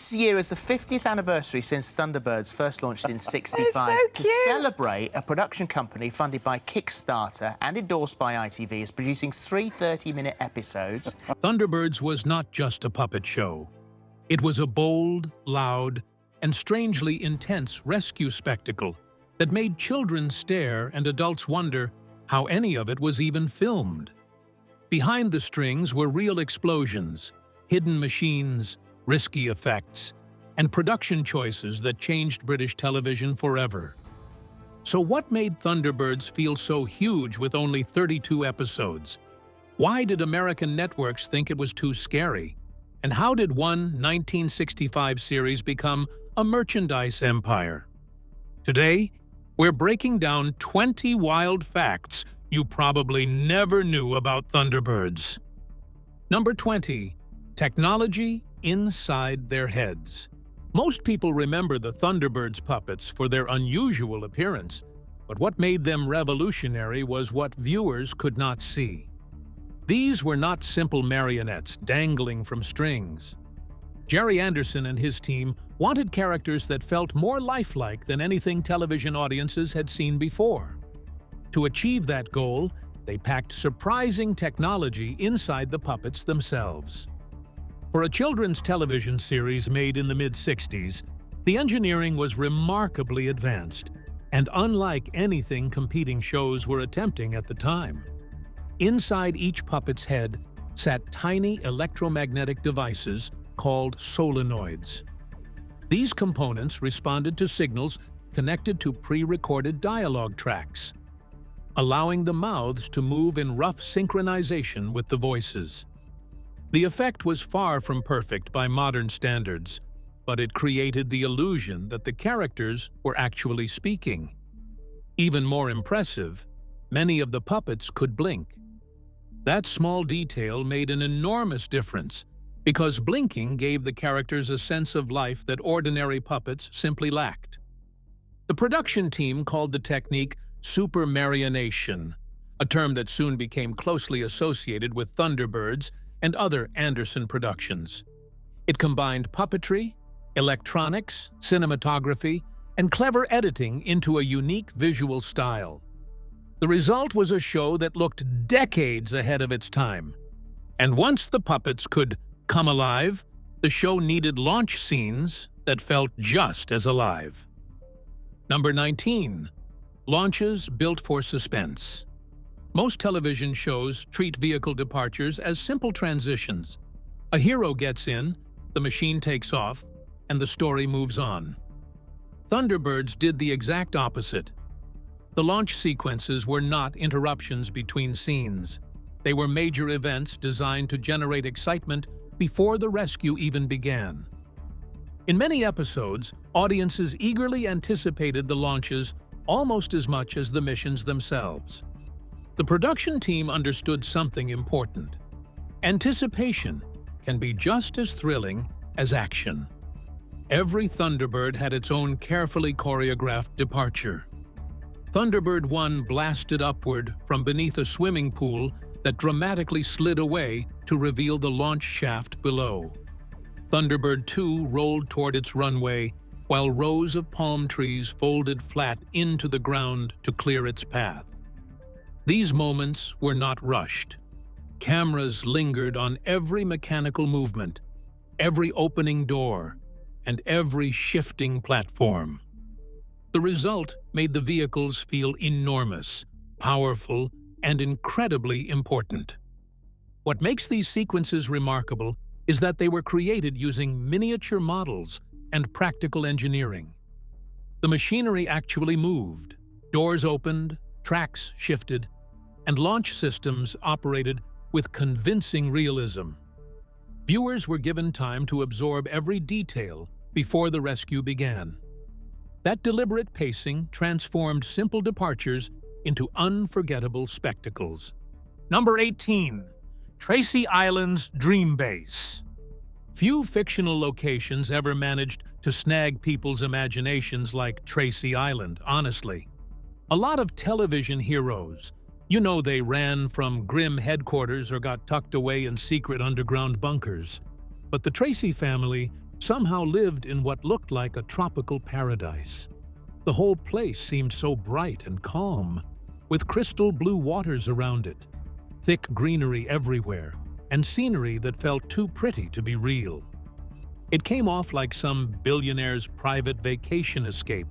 This year is the 50th anniversary since Thunderbirds first launched in '65. So to cute. celebrate, a production company funded by Kickstarter and endorsed by ITV is producing 3 30-minute episodes. Thunderbirds was not just a puppet show. It was a bold, loud, and strangely intense rescue spectacle that made children stare and adults wonder how any of it was even filmed. Behind the strings were real explosions, hidden machines, risky effects, and production choices that changed British television forever. So what made Thunderbirds feel so huge with only 32 episodes? Why did American networks think it was too scary? And how did one 1965 series become a merchandise empire? Today, we're breaking down 20 wild facts you probably never knew about Thunderbirds. Number 20. Technology inside their heads. Most people remember the Thunderbirds puppets for their unusual appearance, but what made them revolutionary was what viewers could not see. These were not simple marionettes dangling from strings. Jerry Anderson and his team wanted characters that felt more lifelike than anything television audiences had seen before. To achieve that goal, they packed surprising technology inside the puppets themselves. For a children's television series made in the mid-60s, the engineering was remarkably advanced, and unlike anything competing shows were attempting at the time. Inside each puppet's head sat tiny electromagnetic devices called solenoids. These components responded to signals connected to pre-recorded dialogue tracks, allowing the mouths to move in rough synchronization with the voices. The effect was far from perfect by modern standards, but it created the illusion that the characters were actually speaking. Even more impressive, many of the puppets could blink. That small detail made an enormous difference, because blinking gave the characters a sense of life that ordinary puppets simply lacked. The production team called the technique supermarionation, a term that soon became closely associated with Thunderbirds and other Anderson productions. It combined puppetry, electronics, cinematography, and clever editing into a unique visual style. The result was a show that looked decades ahead of its time. And once the puppets could come alive, the show needed launch scenes that felt just as alive. Number 19. Launches built for suspense. Most television shows treat vehicle departures as simple transitions. A hero gets in, the machine takes off, and the story moves on. Thunderbirds did the exact opposite. The launch sequences were not interruptions between scenes. They were major events designed to generate excitement before the rescue even began. In many episodes, audiences eagerly anticipated the launches almost as much as the missions themselves. The production team understood something important. Anticipation can be just as thrilling as action. Every Thunderbird had its own carefully choreographed departure. Thunderbird 1 blasted upward from beneath a swimming pool that dramatically slid away to reveal the launch shaft below. Thunderbird 2 rolled toward its runway, while rows of palm trees folded flat into the ground to clear its path. These moments were not rushed. Cameras lingered on every mechanical movement, every opening door, and every shifting platform. The result made the vehicles feel enormous, powerful, and incredibly important. What makes these sequences remarkable is that they were created using miniature models and practical engineering. The machinery actually moved, doors opened, tracks shifted, and launch systems operated with convincing realism. Viewers were given time to absorb every detail before the rescue began. That deliberate pacing transformed simple departures into unforgettable spectacles. Number 18. Tracy Island's Dream Base. Few fictional locations ever managed to snag people's imaginations like Tracy Island, honestly. A lot of television heroes, they ran from grim headquarters or got tucked away in secret underground bunkers. But the Tracy family somehow lived in what looked like a tropical paradise. The whole place seemed so bright and calm, with crystal blue waters around it, thick greenery everywhere, and scenery that felt too pretty to be real. It came off like some billionaire's private vacation escape,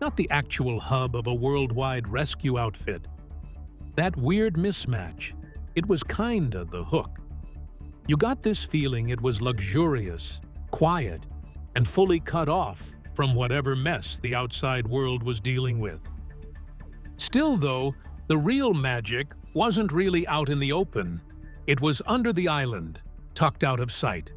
not the actual hub of a worldwide rescue outfit. That weird mismatch, it was kinda the hook. You got this feeling it was luxurious, quiet, and fully cut off from whatever mess the outside world was dealing with. Still, though, the real magic wasn't really out in the open. It was under the island, tucked out of sight.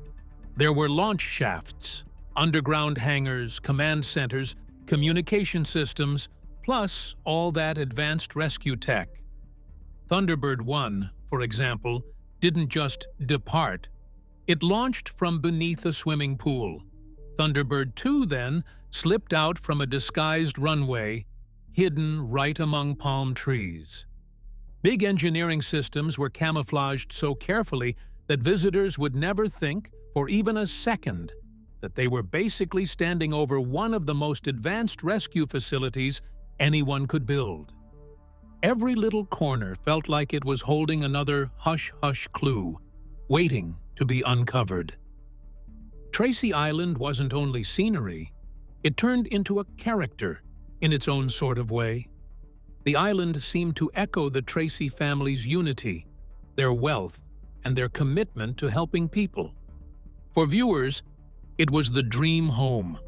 There were launch shafts, underground hangars, command centers, communication systems, plus all that advanced rescue tech. Thunderbird 1, for example, didn't just depart. It launched from beneath a swimming pool. Thunderbird 2 then slipped out from a disguised runway, hidden right among palm trees. Big engineering systems were camouflaged so carefully that visitors would never think, for even a second, that they were basically standing over one of the most advanced rescue facilities anyone could build. Every little corner felt like it was holding another hush-hush clue, waiting to be uncovered. Tracy Island wasn't only scenery, it turned into a character in its own sort of way. The island seemed to echo the Tracy family's unity, their wealth, and their commitment to helping people. For viewers, it was the dream home,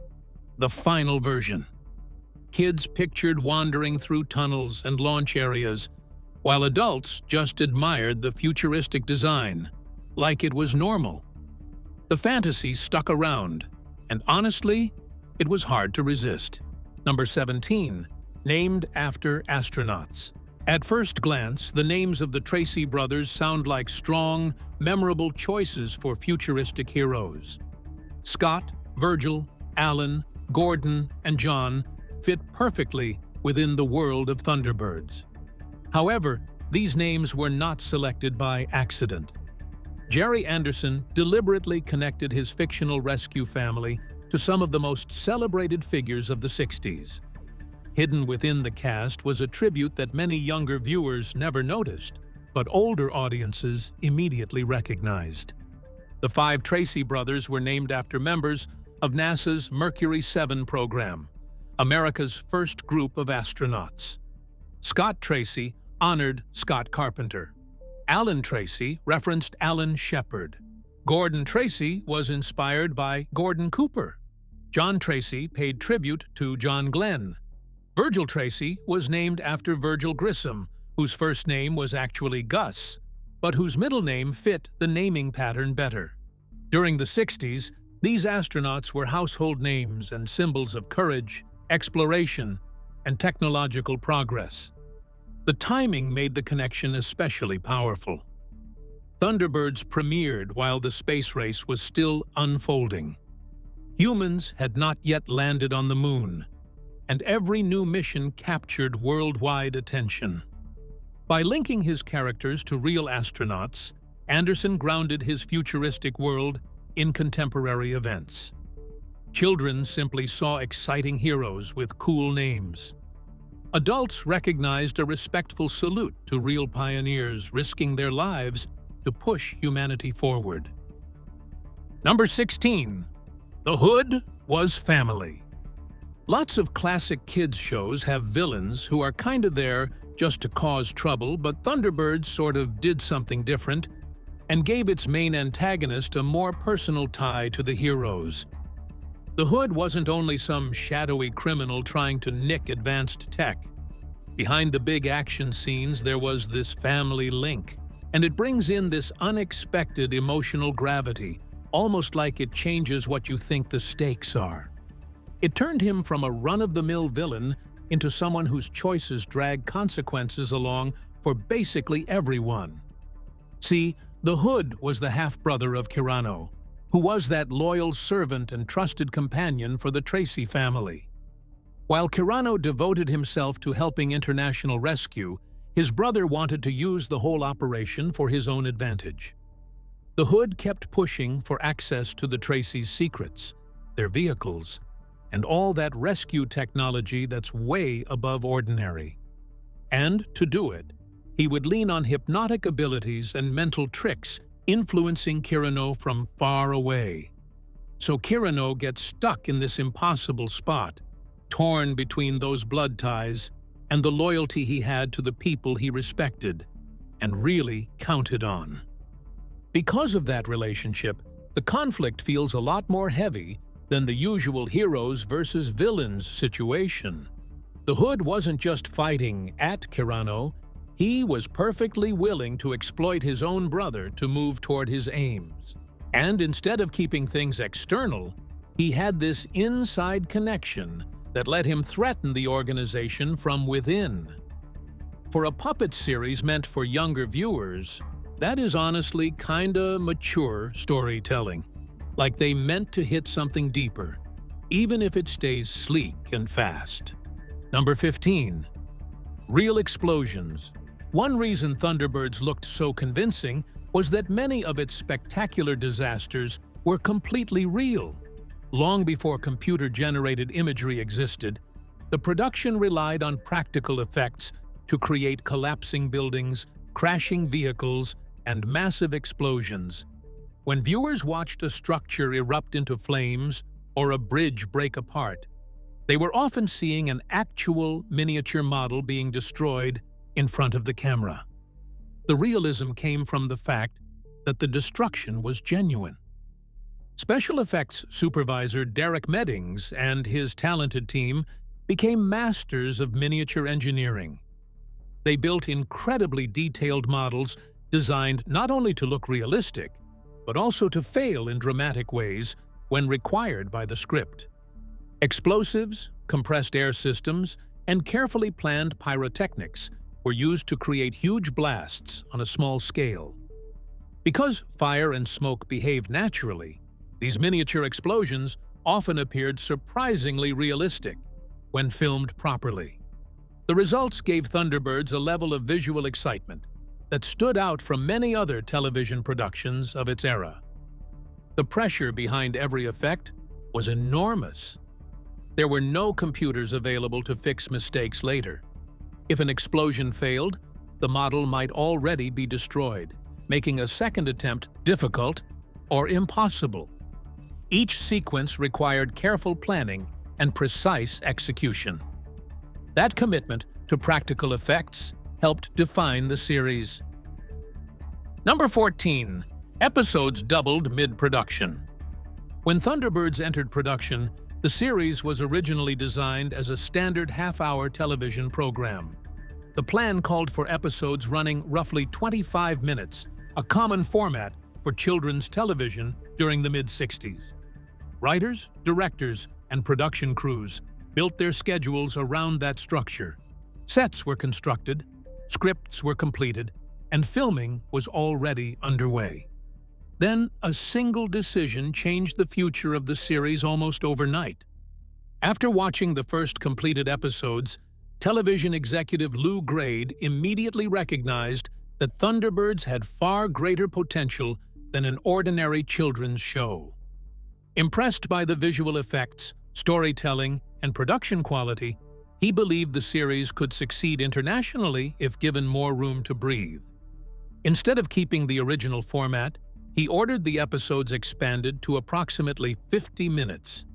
the final version. Kids pictured wandering through tunnels and launch areas, while adults just admired the futuristic design, like it was normal. The fantasy stuck around, and honestly, it was hard to resist. Number 17, named after astronauts. At first glance, the names of the Tracy brothers sound like strong, memorable choices for futuristic heroes. Scott, Virgil, Alan, Gordon, and John fit perfectly within the world of Thunderbirds. However, these names were not selected by accident. Jerry Anderson deliberately connected his fictional rescue family to some of the most celebrated figures of the 60s. Hidden within the cast was a tribute that many younger viewers never noticed, but older audiences immediately recognized. The 5 Tracy brothers were named after members of NASA's Mercury 7 program, America's first group of astronauts. Scott Tracy honored Scott Carpenter. Alan Tracy referenced Alan Shepard. Gordon Tracy was inspired by Gordon Cooper. John Tracy paid tribute to John Glenn. Virgil Tracy was named after Virgil Grissom, whose first name was actually Gus, but whose middle name fit the naming pattern better. During the 60s, these astronauts were household names and symbols of courage, exploration, and technological progress. The timing made the connection especially powerful. Thunderbirds premiered while the space race was still unfolding. Humans had not yet landed on the moon, and every new mission captured worldwide attention. By linking his characters to real astronauts, Anderson grounded his futuristic world in contemporary events. Children simply saw exciting heroes with cool names. Adults recognized a respectful salute to real pioneers risking their lives to push humanity forward. Number 16. The Hood was family. Lots of classic kids' shows have villains who are kinda there just to cause trouble, but Thunderbirds sort of did something different and gave its main antagonist a more personal tie to the heroes. The Hood wasn't only some shadowy criminal trying to nick advanced tech. Behind the big action scenes, there was this family link, and it brings in this unexpected emotional gravity, almost like it changes what you think the stakes are. It turned him from a run-of-the-mill villain into someone whose choices drag consequences along for basically everyone. See, the Hood was the half-brother of Kyrano, who was that loyal servant and trusted companion for the Tracy family. While Kyrano devoted himself to helping international rescue, his brother wanted to use the whole operation for his own advantage. The Hood kept pushing for access to the Tracy's secrets, their vehicles, and all that rescue technology that's way above ordinary. And to do it, he would lean on hypnotic abilities and mental tricks, influencing Kyrano from far away. So Kyrano gets stuck in this impossible spot, torn between those blood ties and the loyalty he had to the people he respected and really counted on. Because of that relationship, the conflict feels a lot more heavy than the usual heroes versus villains situation. The Hood wasn't just fighting at Kyrano, he was perfectly willing to exploit his own brother to move toward his aims. And instead of keeping things external, he had this inside connection that let him threaten the organization from within. For a puppet series meant for younger viewers, that is honestly kinda mature storytelling. Like they meant to hit something deeper, even if it stays sleek and fast. Number 15. Real explosions. One reason Thunderbirds looked so convincing was that many of its spectacular disasters were completely real. Long before computer-generated imagery existed, the production relied on practical effects to create collapsing buildings, crashing vehicles, and massive explosions. When viewers watched a structure erupt into flames or a bridge break apart, they were often seeing an actual miniature model being destroyed in front of the camera. The realism came from the fact that the destruction was genuine. Special effects supervisor Derek Meddings and his talented team became masters of miniature engineering. They built incredibly detailed models designed not only to look realistic, but also to fail in dramatic ways when required by the script. Explosives, compressed air systems, and carefully planned pyrotechnics were used to create huge blasts on a small scale. Because fire and smoke behave naturally, these miniature explosions often appeared surprisingly realistic when filmed properly. The results gave Thunderbirds a level of visual excitement that stood out from many other television productions of its era. The pressure behind every effect was enormous. There were no computers available to fix mistakes later. If an explosion failed, the model might already be destroyed, making a second attempt difficult or impossible. Each sequence required careful planning and precise execution. That commitment to practical effects helped define the series. Number 14. Episodes doubled mid-production. When Thunderbirds entered production, the series was originally designed as a standard half-hour television program. The plan called for episodes running roughly 25 minutes, a common format for children's television during the mid-60s. Writers, directors, and production crews built their schedules around that structure. Sets were constructed, scripts were completed, and filming was already underway. Then, a single decision changed the future of the series almost overnight. After watching the first completed episodes, television executive Lou Grade immediately recognized that Thunderbirds had far greater potential than an ordinary children's show. Impressed by the visual effects, storytelling, and production quality, he believed the series could succeed internationally if given more room to breathe. Instead of keeping the original format, he ordered the episodes expanded to approximately 50 minutes.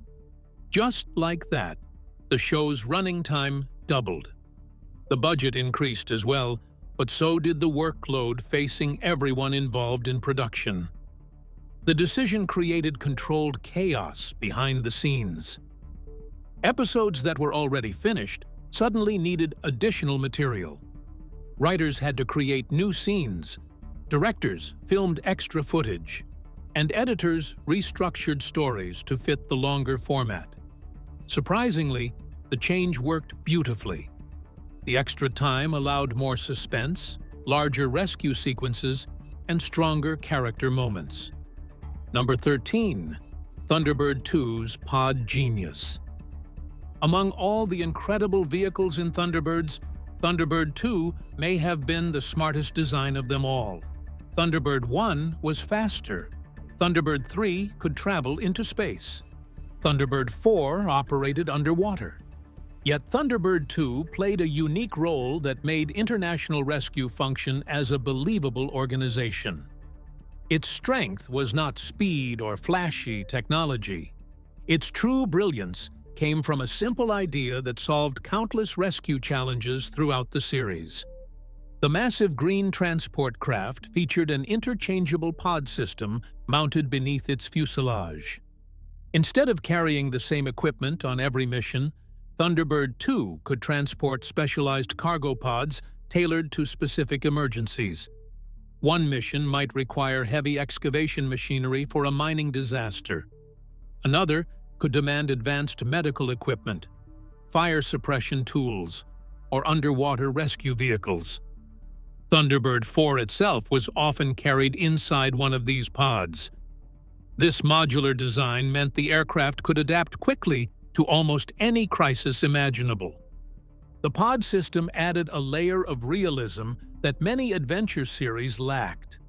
Just like that, the show's running time doubled. The budget increased as well, but so did the workload facing everyone involved in production. The decision created controlled chaos behind the scenes. Episodes that were already finished suddenly needed additional material. Writers had to create new scenes, directors filmed extra footage, and editors restructured stories to fit the longer format. Surprisingly, the change worked beautifully. The extra time allowed more suspense, larger rescue sequences, and stronger character moments. Number 13. Thunderbird 2's Pod Genius. Among all the incredible vehicles in Thunderbirds, Thunderbird 2 may have been the smartest design of them all. Thunderbird 1 was faster. Thunderbird 3 could travel into space. Thunderbird 4 operated underwater. Yet Thunderbird 2 played a unique role that made international rescue function as a believable organization. Its strength was not speed or flashy technology. Its true brilliance came from a simple idea that solved countless rescue challenges throughout the series. The massive green transport craft featured an interchangeable pod system mounted beneath its fuselage. Instead of carrying the same equipment on every mission, Thunderbird 2 could transport specialized cargo pods tailored to specific emergencies. One mission might require heavy excavation machinery for a mining disaster. Another could demand advanced medical equipment, fire suppression tools, or underwater rescue vehicles. Thunderbird 4 itself was often carried inside one of these pods. This modular design meant the aircraft could adapt quickly to almost any crisis imaginable. The pod system added a layer of realism that many adventure series lacked.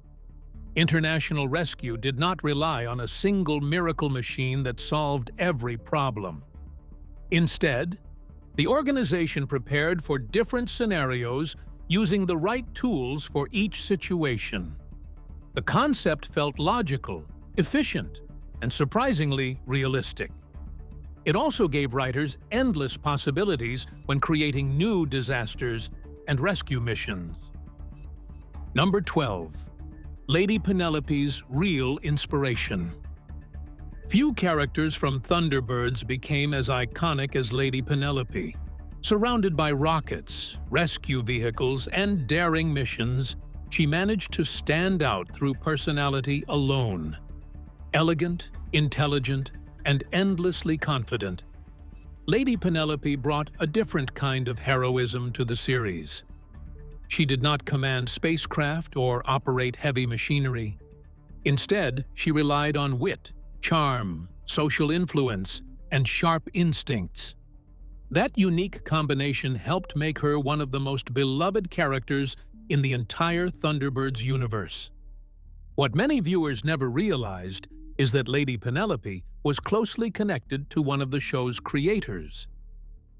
International rescue did not rely on a single miracle machine that solved every problem. Instead, the organization prepared for different scenarios using the right tools for each situation. The concept felt logical, efficient, and surprisingly realistic. It also gave writers endless possibilities when creating new disasters and rescue missions. Number 12. Lady Penelope's real inspiration. Few characters from Thunderbirds became as iconic as Lady Penelope. Surrounded by rockets, rescue vehicles, and daring missions, she managed to stand out through personality alone. Elegant, intelligent, and endlessly confident, Lady Penelope brought a different kind of heroism to the series. She did not command spacecraft or operate heavy machinery. Instead, she relied on wit, charm, social influence, and sharp instincts. That unique combination helped make her one of the most beloved characters in the entire Thunderbirds universe. What many viewers never realized is that Lady Penelope was closely connected to one of the show's creators.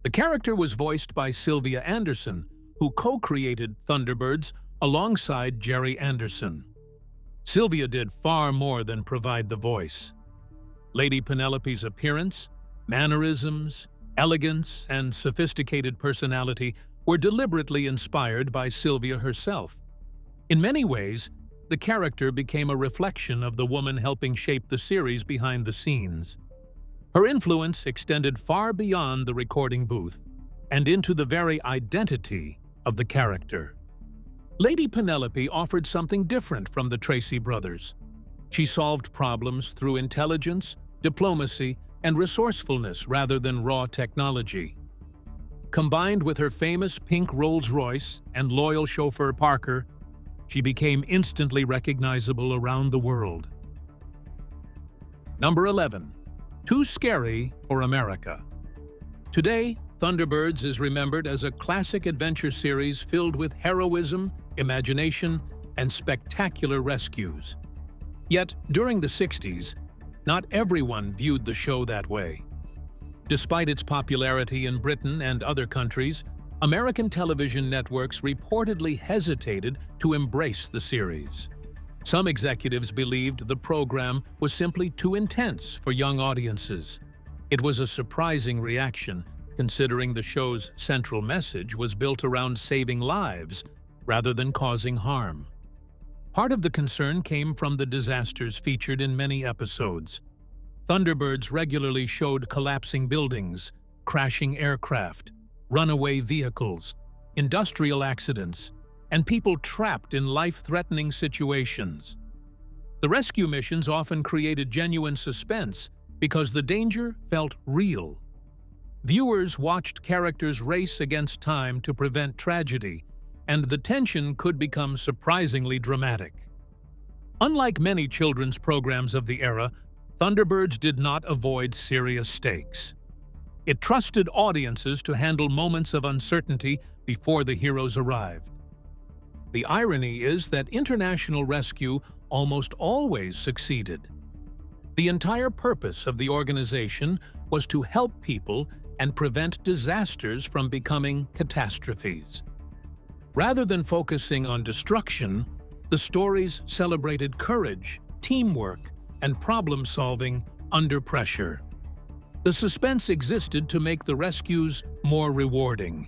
The character was voiced by Sylvia Anderson, who co-created Thunderbirds alongside Jerry Anderson. Sylvia did far more than provide the voice. Lady Penelope's appearance, mannerisms, elegance, and sophisticated personality were deliberately inspired by Sylvia herself. In many ways, the character became a reflection of the woman helping shape the series behind the scenes. Her influence extended far beyond the recording booth and into the very identity of the character. Lady Penelope offered something different from the Tracy brothers. She solved problems through intelligence, diplomacy, and resourcefulness rather than raw technology. Combined with her famous pink Rolls-Royce and loyal chauffeur Parker, she became instantly recognizable around the world. Number 11. Too Scary for America. Today, Thunderbirds is remembered as a classic adventure series filled with heroism, imagination, and spectacular rescues. Yet, during the 60s, not everyone viewed the show that way. Despite its popularity in Britain and other countries, American television networks reportedly hesitated to embrace the series. Some executives believed the program was simply too intense for young audiences. It was a surprising reaction, considering the show's central message was built around saving lives rather than causing harm. Part of the concern came from the disasters featured in many episodes. Thunderbirds regularly showed collapsing buildings, crashing aircraft, runaway vehicles, industrial accidents, and people trapped in life-threatening situations. The rescue missions often created genuine suspense because the danger felt real. Viewers watched characters race against time to prevent tragedy, and the tension could become surprisingly dramatic. Unlike many children's programs of the era, Thunderbirds did not avoid serious stakes. It trusted audiences to handle moments of uncertainty before the heroes arrived. The irony is that international rescue almost always succeeded. The entire purpose of the organization was to help people and prevent disasters from becoming catastrophes. Rather than focusing on destruction, the stories celebrated courage, teamwork, and problem-solving under pressure. The suspense existed to make the rescues more rewarding.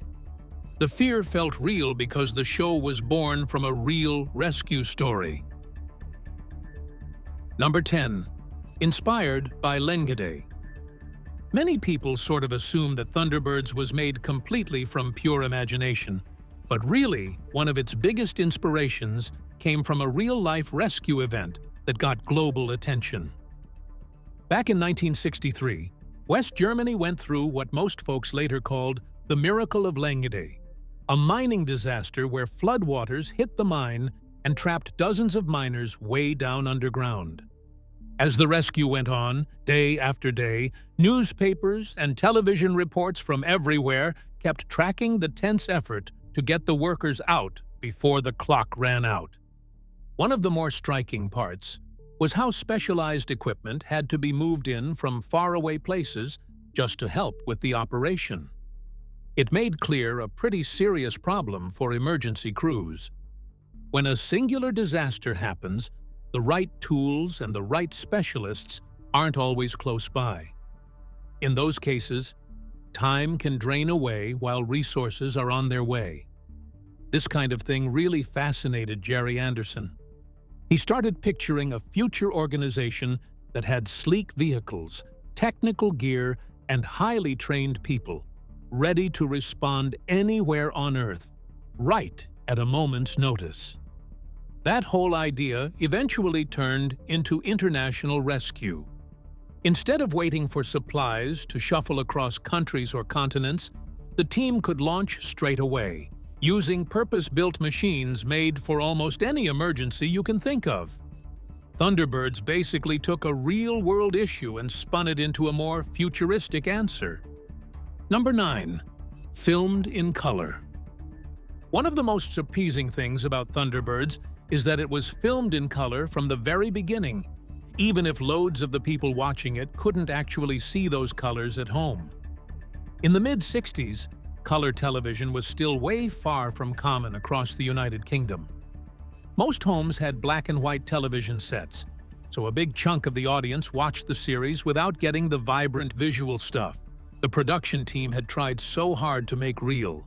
The fear felt real because the show was born from a real rescue story. Number 10. Inspired by Lengede. Many people sort of assume that Thunderbirds was made completely from pure imagination, but really, one of its biggest inspirations came from a real-life rescue event that got global attention. Back in 1963, West Germany went through what most folks later called the Miracle of Lengede, a mining disaster where floodwaters hit the mine and trapped dozens of miners way down underground. As the rescue went on, day after day, newspapers and television reports from everywhere kept tracking the tense effort to get the workers out before the clock ran out. One of the more striking parts was how specialized equipment had to be moved in from faraway places just to help with the operation. It made clear a pretty serious problem for emergency crews. When a singular disaster happens, the right tools and the right specialists aren't always close by. In those cases, time can drain away while resources are on their way. This kind of thing really fascinated Jerry Anderson. He started picturing a future organization that had sleek vehicles, technical gear, and highly trained people, ready to respond anywhere on Earth, right at a moment's notice. That whole idea eventually turned into international rescue. Instead of waiting for supplies to shuffle across countries or continents, the team could launch straight away, using purpose-built machines made for almost any emergency you can think of. Thunderbirds basically took a real-world issue and spun it into a more futuristic answer. Number 9. Filmed in color. One of the most surprising things about Thunderbirds is that it was filmed in color from the very beginning, even if loads of the people watching it couldn't actually see those colors at home. In the mid-60s, color television was still way far from common across the United Kingdom. Most homes had black and white television sets, so a big chunk of the audience watched the series without getting the vibrant visual stuff the production team had tried so hard to make real.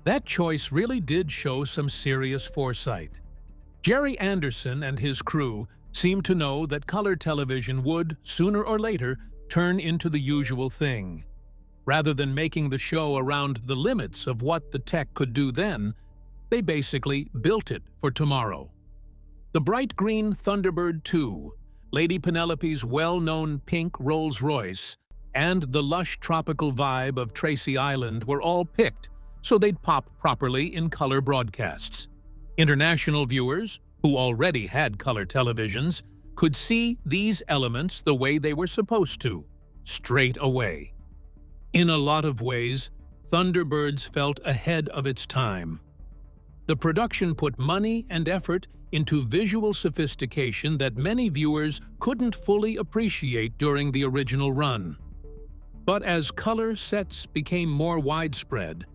That choice really did show some serious foresight. Jerry Anderson and his crew seemed to know that color television would, sooner or later, turn into the usual thing. Rather than making the show around the limits of what the tech could do then, they basically built it for tomorrow. The bright green Thunderbird 2, Lady Penelope's well-known pink Rolls-Royce, and the lush tropical vibe of Tracy Island were all picked so they'd pop properly in color broadcasts. International viewers, who already had color televisions, could see these elements the way they were supposed to, straight away. In a lot of ways, Thunderbirds felt ahead of its time. The production put money and effort into visual sophistication that many viewers couldn't fully appreciate during the original run. But as color sets became more widespread,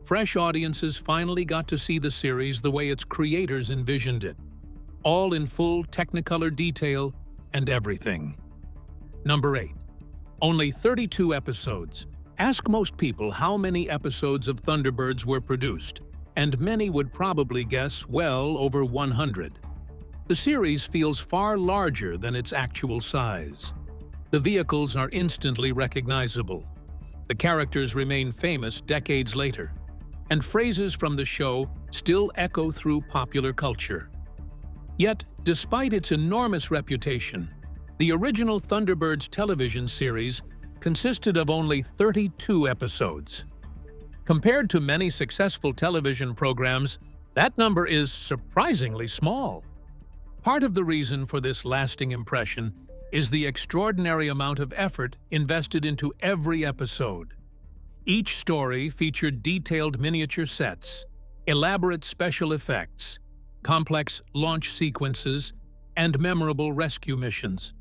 fresh audiences finally got to see the series the way its creators envisioned it, all in full Technicolor detail and everything. Number 8. Only 32 episodes. Ask most people how many episodes of Thunderbirds were produced, and many would probably guess well over 100. The series feels far larger than its actual size. The vehicles are instantly recognizable. The characters remain famous decades later, and phrases from the show still echo through popular culture. Yet, despite its enormous reputation, the original Thunderbirds television series consisted of only 32 episodes. Compared to many successful television programs, that number is surprisingly small. Part of the reason for this lasting impression is the extraordinary amount of effort invested into every episode. Each story featured detailed miniature sets, elaborate special effects, complex launch sequences, and memorable rescue missions.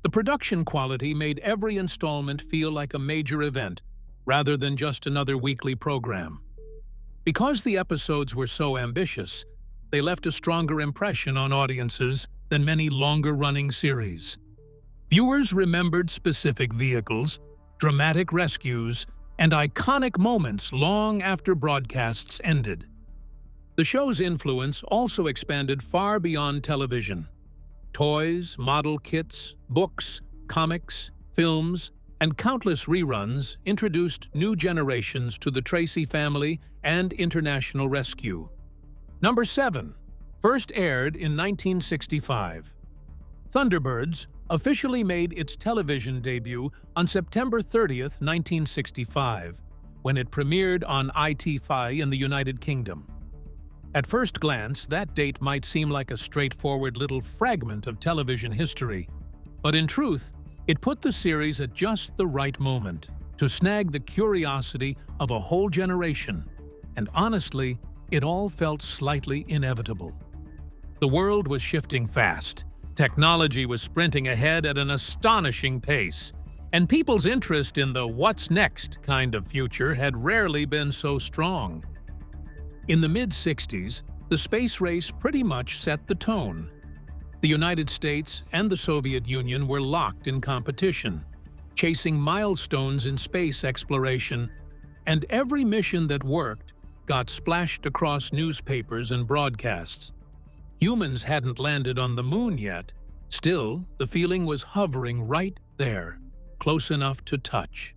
The production quality made every installment feel like a major event, rather than just another weekly program. Because the episodes were so ambitious, they left a stronger impression on audiences than many longer-running series. Viewers remembered specific vehicles, dramatic rescues, and iconic moments long after broadcasts ended. The show's influence also expanded far beyond television. Toys, model kits, books, comics, films, and countless reruns introduced new generations to the Tracy family and international rescue. Number 7. First aired in 1965. Thunderbirds officially made its television debut on September 30th, 1965, when it premiered on ITV in the United Kingdom. At first glance, that date might seem like a straightforward little fragment of television history, but in truth, it put the series at just the right moment to snag the curiosity of a whole generation, and honestly, it all felt slightly inevitable. The world was shifting fast, technology was sprinting ahead at an astonishing pace, and people's interest in the what's next kind of future had rarely been so strong. In the mid-60s, the space race pretty much set the tone. The United States and the Soviet Union were locked in competition, chasing milestones in space exploration, and every mission that worked got splashed across newspapers and broadcasts. Humans hadn't landed on the moon yet. Still, the feeling was hovering right there, close enough to touch.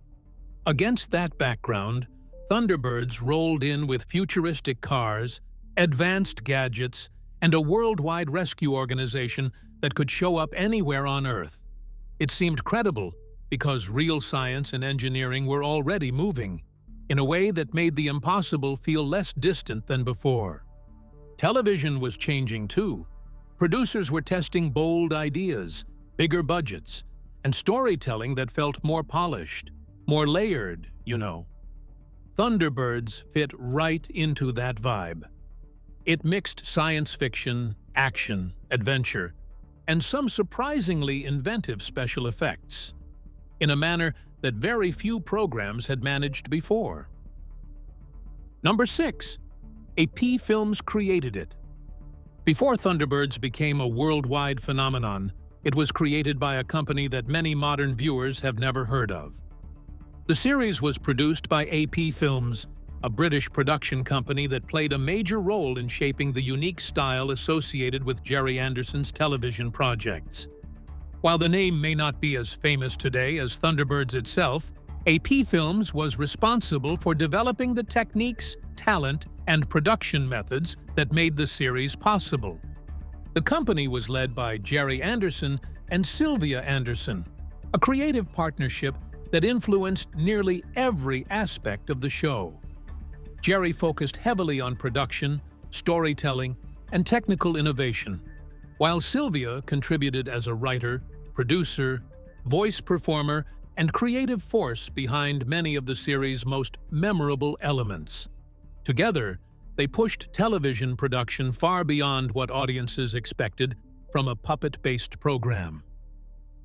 Against that background, Thunderbirds rolled in with futuristic cars, advanced gadgets, and a worldwide rescue organization that could show up anywhere on Earth. It seemed credible because real science and engineering were already moving, in a way that made the impossible feel less distant than before. Television was changing too. Producers were testing bold ideas, bigger budgets, and storytelling that felt more polished, more layered, you know. Thunderbirds fit right into that vibe. It mixed science fiction, action, adventure, and some surprisingly inventive special effects, in a manner that very few programs had managed before. Number 6. AP Films created it. Before Thunderbirds became a worldwide phenomenon, it was created by a company that many modern viewers have never heard of. The series was produced by AP Films, a British production company that played a major role in shaping the unique style associated with Gerry Anderson's television projects. While the name may not be as famous today as Thunderbirds itself, AP Films was responsible for developing the techniques, talent, and production methods that made the series possible. The company was led by Gerry Anderson and Sylvia Anderson, a creative partnership that influenced nearly every aspect of the show. Gerry focused heavily on production, storytelling, and technical innovation, while Sylvia contributed as a writer, producer, voice performer, and creative force behind many of the series' most memorable elements. Together, they pushed television production far beyond what audiences expected from a puppet-based program.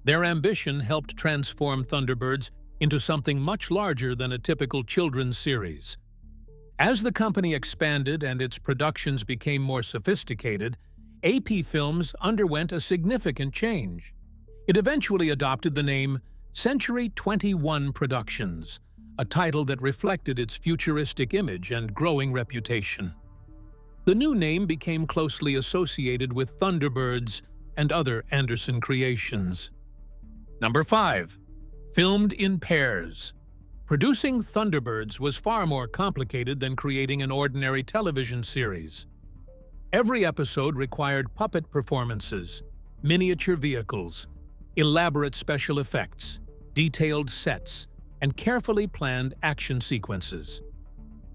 Their ambition helped transform Thunderbirds into something much larger than a typical children's series. As the company expanded and its productions became more sophisticated, AP Films underwent a significant change. It eventually adopted the name Century 21 Productions, a title that reflected its futuristic image and growing reputation. The new name became closely associated with Thunderbirds and other Anderson creations. Number 5. Filmed in pairs. Producing Thunderbirds was far more complicated than creating an ordinary television series. Every episode required puppet performances, miniature vehicles, elaborate special effects, detailed sets, and carefully planned action sequences.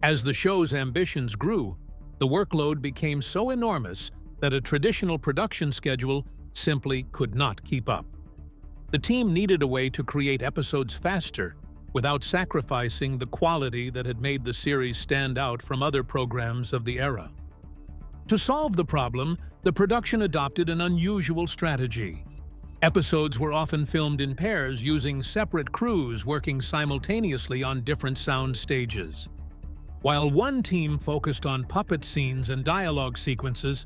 As the show's ambitions grew, the workload became so enormous that a traditional production schedule simply could not keep up. The team needed a way to create episodes faster without sacrificing the quality that had made the series stand out from other programs of the era. To solve the problem, the production adopted an unusual strategy. Episodes were often filmed in pairs using separate crews working simultaneously on different sound stages. While one team focused on puppet scenes and dialogue sequences,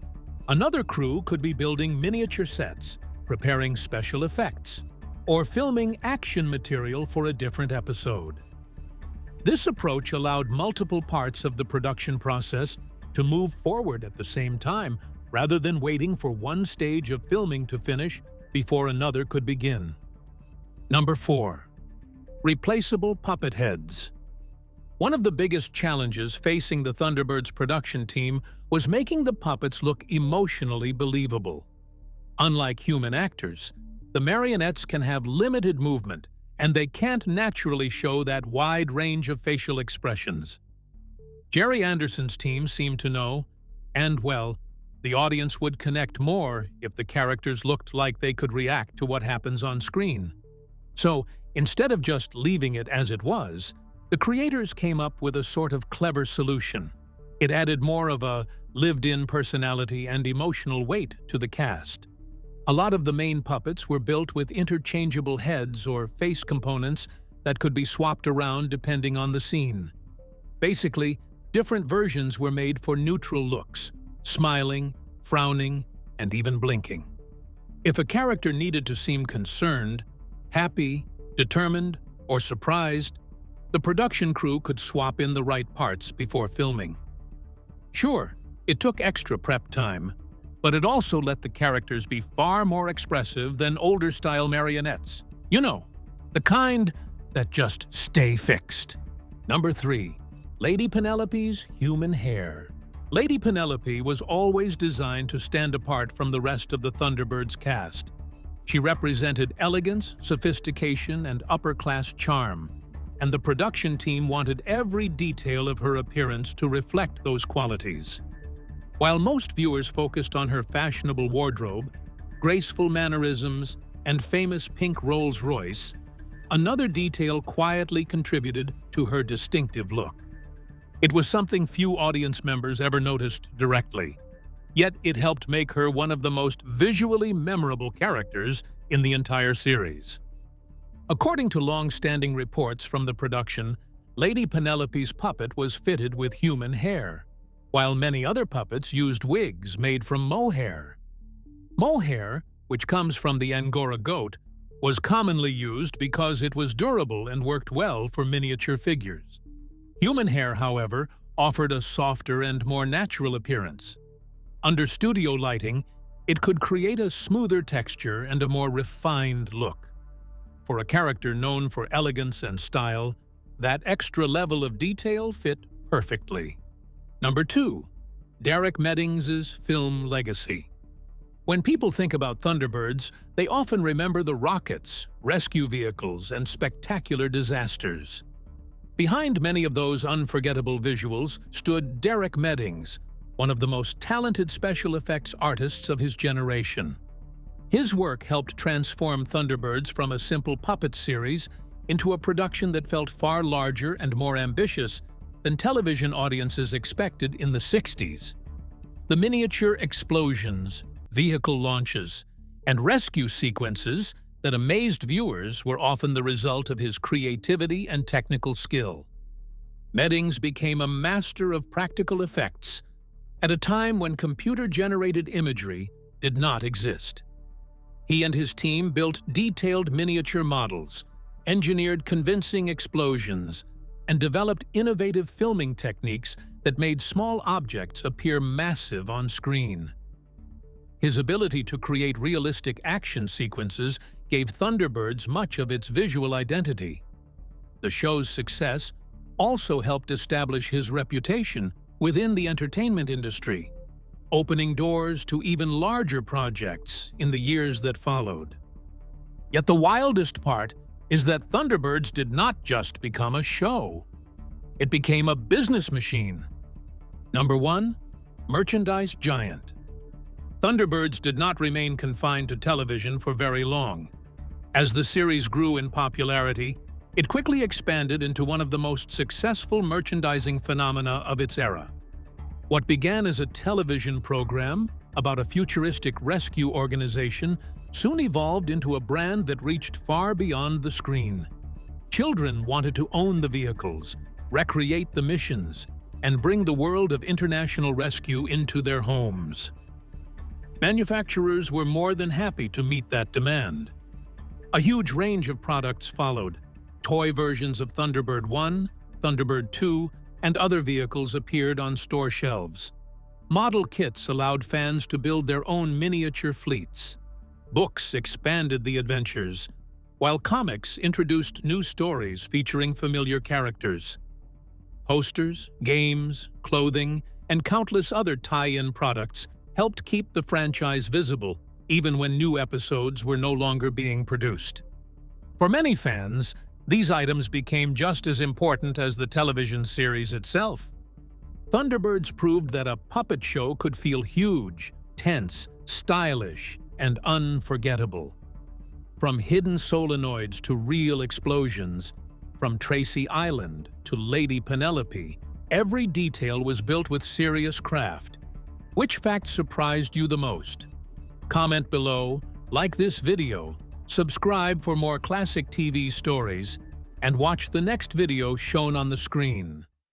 another crew could be building miniature sets, preparing special effects, or filming action material for a different episode. This approach allowed multiple parts of the production process to move forward at the same time, rather than waiting for one stage of filming to finish before another could begin. Number 4. Replaceable puppet heads. One of the biggest challenges facing the Thunderbirds production team was making the puppets look emotionally believable. Unlike human actors, the marionettes can have limited movement, and they can't naturally show that wide range of facial expressions. Jerry Anderson's team seemed to know, and well, the audience would connect more if the characters looked like they could react to what happens on screen. So, instead of just leaving it as it was, the creators came up with a sort of clever solution. It added more of a lived-in personality and emotional weight to the cast. A lot of the main puppets were built with interchangeable heads or face components that could be swapped around depending on the scene. Basically, different versions were made for neutral looks, smiling, frowning, and even blinking. If a character needed to seem concerned, happy, determined, or surprised, the production crew could swap in the right parts before filming. Sure, it took extra prep time, but it also let the characters be far more expressive than older-style marionettes. You know, the kind that just stay fixed. Number 3. Lady Penelope's human hair. Lady Penelope was always designed to stand apart from the rest of the Thunderbirds cast. She represented elegance, sophistication, and upper-class charm, and the production team wanted every detail of her appearance to reflect those qualities. While most viewers focused on her fashionable wardrobe, graceful mannerisms, and famous pink Rolls-Royce, another detail quietly contributed to her distinctive look. It was something few audience members ever noticed directly, yet it helped make her one of the most visually memorable characters in the entire series. According to long-standing reports from the production, Lady Penelope's puppet was fitted with human hair, while many other puppets used wigs made from mohair. Mohair, which comes from the Angora goat, was commonly used because it was durable and worked well for miniature figures. Human hair, however, offered a softer and more natural appearance. Under studio lighting, it could create a smoother texture and a more refined look. For a character known for elegance and style, that extra level of detail fit perfectly. Number 2. Derek Meddings's film legacy. When people think about Thunderbirds, they often remember the rockets, rescue vehicles, and spectacular disasters. Behind many of those unforgettable visuals stood Derek Meddings, one of the most talented special effects artists of his generation. His work helped transform Thunderbirds from a simple puppet series into a production that felt far larger and more ambitious than television audiences expected in the 60s. The miniature explosions, vehicle launches, and rescue sequences that amazed viewers were often the result of his creativity and technical skill. Meddings became a master of practical effects at a time when computer-generated imagery did not exist. He and his team built detailed miniature models, engineered convincing explosions, and developed innovative filming techniques that made small objects appear massive on screen. His ability to create realistic action sequences gave Thunderbirds much of its visual identity. The show's success also helped establish his reputation within the entertainment industry, opening doors to even larger projects in the years that followed. Yet the wildest part is that Thunderbirds did not just become a show. It became a business machine. Number 1. Merchandise giant. Thunderbirds did not remain confined to television for very long. As the series grew in popularity, it quickly expanded into one of the most successful merchandising phenomena of its era. What began as a television program about a futuristic rescue organization soon evolved into a brand that reached far beyond the screen. Children wanted to own the vehicles, recreate the missions, and bring the world of international rescue into their homes. Manufacturers were more than happy to meet that demand. A huge range of products followed. Toy versions of Thunderbird 1, Thunderbird 2, and other vehicles appeared on store shelves. Model kits allowed fans to build their own miniature fleets. Books expanded the adventures, while comics introduced new stories featuring familiar characters. Posters, games, clothing, and countless other tie-in products helped keep the franchise visible, even when new episodes were no longer being produced. For many fans, these items became just as important as the television series itself. Thunderbirds proved that a puppet show could feel huge, tense, stylish, and unforgettable. From hidden solenoids to real explosions, from Tracy Island to Lady Penelope, every detail was built with serious craft. Which fact surprised you the most? Comment below, like this video, subscribe for more classic TV stories, and watch the next video shown on the screen.